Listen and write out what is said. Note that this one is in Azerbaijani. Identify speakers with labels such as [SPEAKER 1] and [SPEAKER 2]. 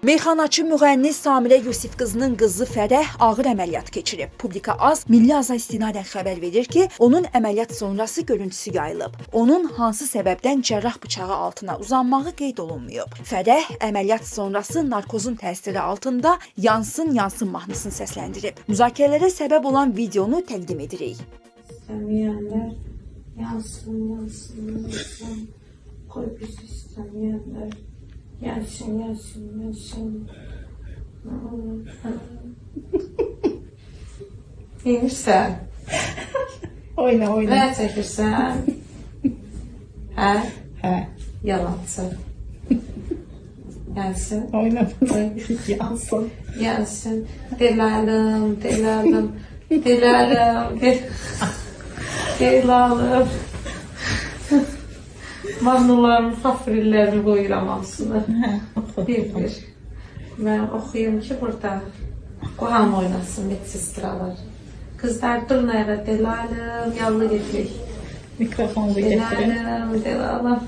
[SPEAKER 1] Meyxanaçı müğənni Samirə Yusif qızının qızı Fərəh ağır əməliyyat keçirib. Publika Az Milli Aza istinadən xəbər verir ki, onun əməliyyat sonrası görüntüsü yayılıb. Onun hansı səbəbdən cərrah bıçağı altına uzanmağı qeyd olunmayıb. Fərəh əməliyyat sonrası narkozun təsiri altında yansın mahnısını səsləndirib. Müzakirələrə səbəb olan videonu təqdim edirik.
[SPEAKER 2] İstəməyənlər yansın, qoy biz istəməyənlər. Yansın. Yemirsən?
[SPEAKER 3] Oyna.
[SPEAKER 2] Nə çəkirsən? Hə?
[SPEAKER 3] Hə.
[SPEAKER 2] Yalancı. Yansın.
[SPEAKER 3] Oyna. Yansın.
[SPEAKER 2] Yansın. Deləlim. Mahnılarımın favoritlərini qoyuram hamısını. Bir. Mən oxuyum ki, burada qoham oynasın medsestralar. Kızlar durun ayağa, deləlim, yallı getirik.
[SPEAKER 3] Mikrofonu da getirin.
[SPEAKER 2] Deləlim.